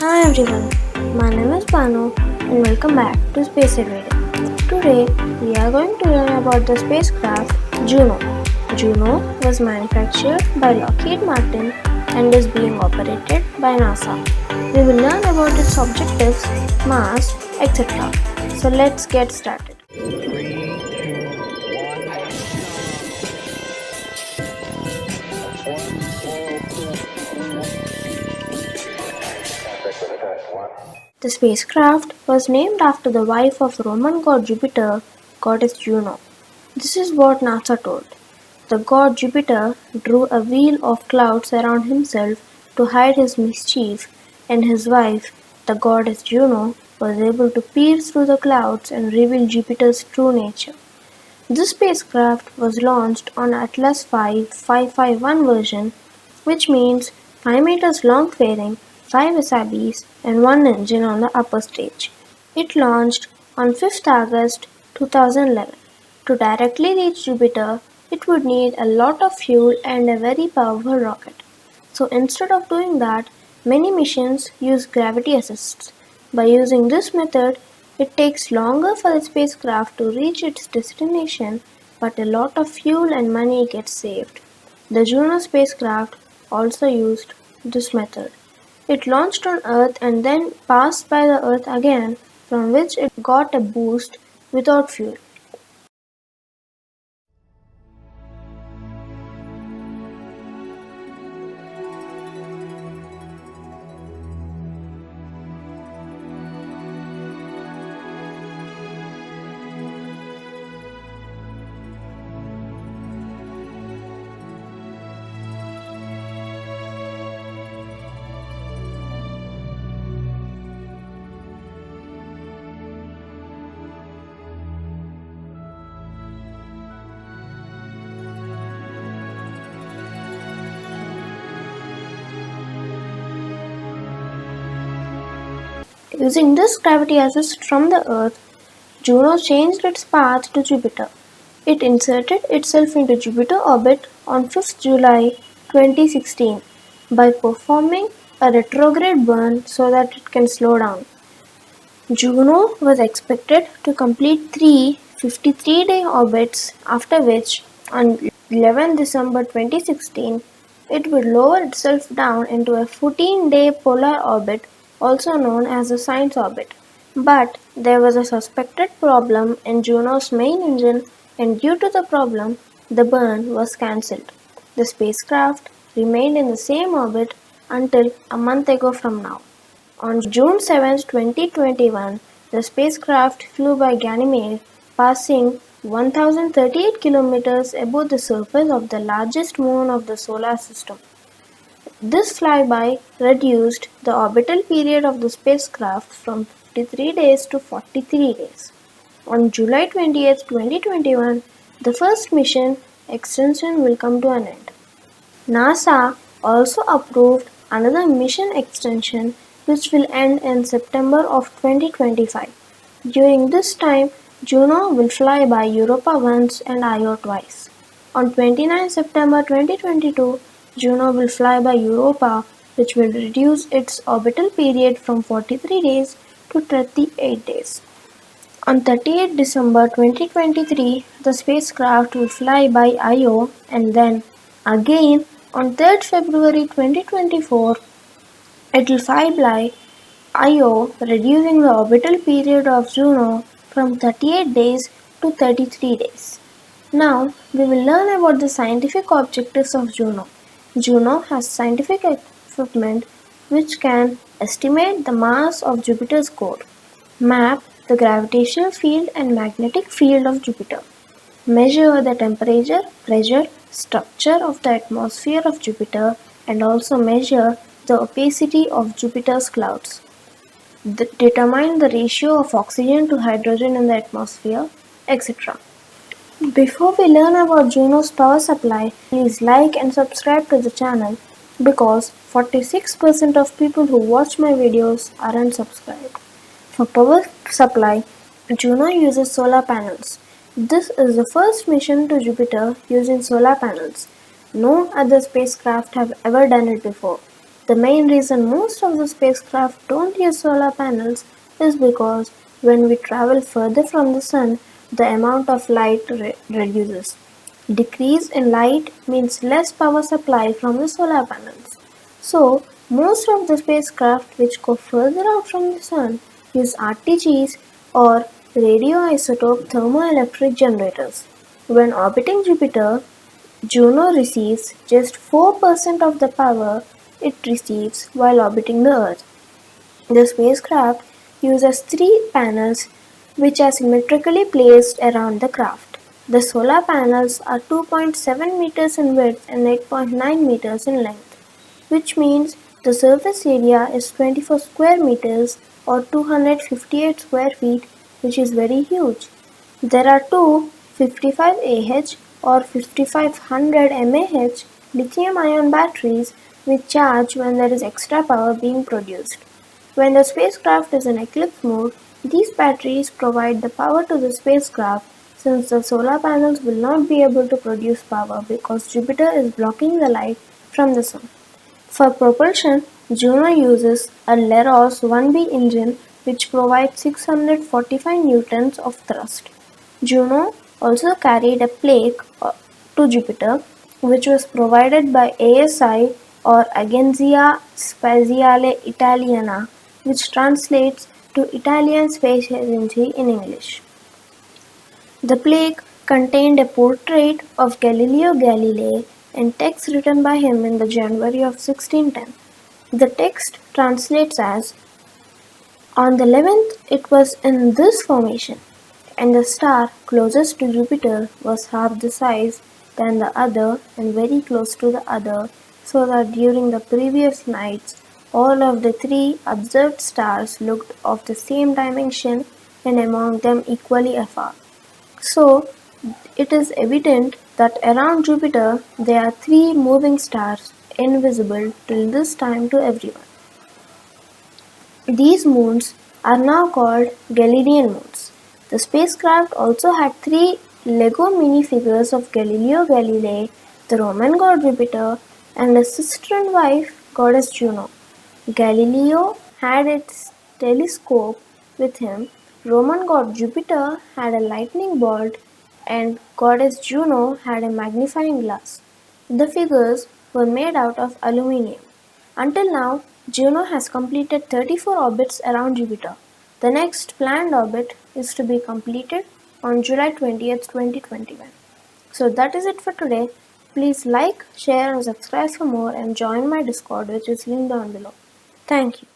Hi everyone, my name is Banu and welcome back to Space Adventure. Today we are going to learn about the spacecraft Juno. Juno was manufactured by Lockheed Martin and is being operated by NASA. We will learn about its objectives, mass, etc. So let's get started. The spacecraft was named after the wife of Roman god Jupiter, goddess Juno. This is what NASA told. The god Jupiter drew a wheel of clouds around himself to hide his mischief, and his wife, the goddess Juno, was able to pierce through the clouds and reveal Jupiter's true nature. This spacecraft was launched on Atlas V 551 version, which means 5 meters long fairing, 5 SIBs, and 1 engine on the upper stage. It launched on 5th August 2011. To directly reach Jupiter, it would need a lot of fuel and a very powerful rocket. So instead of doing that, many missions use gravity assists. By using this method, it takes longer for the spacecraft to reach its destination, but a lot of fuel and money gets saved. The Juno spacecraft also used this method. It launched on Earth and then passed by the Earth again, from which it got a boost without fuel. Using this gravity assist from the Earth, Juno changed its path to Jupiter. It inserted itself into Jupiter orbit on 5th July 2016 by performing a retrograde burn so that it can slow down. Juno was expected to complete three 53-day orbits, after which, on 11 December 2016, it would lower itself down into a 14-day polar orbit, also known as the science orbit. But there was a suspected problem in Juno's main engine, and due to the problem, the burn was cancelled. The spacecraft remained in the same orbit until a month ago from now. On June 7, 2021, the spacecraft flew by Ganymede, passing 1038 kilometers above the surface of the largest moon of the solar system. This flyby reduced the orbital period of the spacecraft from 53 days to 43 days. On July 20, 2021, the first mission extension will come to an end. NASA also approved another mission extension which will end in September of 2025. During this time, Juno will fly by Europa once and Io twice. On 29 September 2022, Juno will fly by Europa, which will reduce its orbital period from 43 days to 38 days. On 30 December 2023, the spacecraft will fly by Io, and then again on 3 February 2024, it will fly by Io, reducing the orbital period of Juno from 38 days to 33 days. Now, we will learn about the scientific objectives of Juno. Juno has scientific equipment which can estimate the mass of Jupiter's core, map the gravitational field and magnetic field of Jupiter, measure the temperature, pressure, structure of the atmosphere of Jupiter, and also measure the opacity of Jupiter's clouds. Determine the ratio of oxygen to hydrogen in the atmosphere, etc. Before we learn about Juno's power supply, please like and subscribe to the channel because 46% of people who watch my videos aren't subscribed. For power supply, Juno uses solar panels. This is the first mission to Jupiter using solar panels. No other spacecraft have ever done it before. The main reason most of the spacecraft don't use solar panels is because when we travel further from the sun, the amount of light reduces. Decrease in light means less power supply from the solar panels. So, most of the spacecraft which go further out from the sun use RTGs or radioisotope thermoelectric generators. When orbiting Jupiter, Juno receives just 4% of the power it receives while orbiting the Earth. The spacecraft uses three panels which are symmetrically placed around the craft. The solar panels are 2.7 meters in width and 8.9 meters in length, which means the surface area is 24 square meters or 258 square feet, which is very huge. There are two 55Ah or 5500 mAh lithium-ion batteries which charge when there is extra power being produced. When the spacecraft is in eclipse mode, these batteries provide the power to the spacecraft since the solar panels will not be able to produce power because Jupiter is blocking the light from the sun. For propulsion, Juno uses a Leros 1B engine which provides 645 newtons of thrust. Juno also carried a plaque to Jupiter which was provided by ASI or Agenzia Spaziale Italiana, which translates to Italian Space Agency in English. The plaque contained a portrait of Galileo Galilei and text written by him in the January of 1610. The text translates as, "On the 11th it was in this formation, and the star closest to Jupiter was half the size than the other and very close to the other, so that during the previous nights all of the three observed stars looked of the same dimension and among them equally afar." So, it is evident that around Jupiter there are three moving stars, invisible till this time to everyone. These moons are now called Galilean moons. The spacecraft also had three Lego minifigures of Galileo Galilei, the Roman god Jupiter, and a sister and wife goddess Juno. Galileo had its telescope with him, Roman god Jupiter had a lightning bolt, and goddess Juno had a magnifying glass. The figures were made out of aluminium. Until now, Juno has completed 34 orbits around Jupiter. The next planned orbit is to be completed on July 20th, 2021. So that is it for today. Please like, share and subscribe for more and join my Discord which is linked down below. Thank you.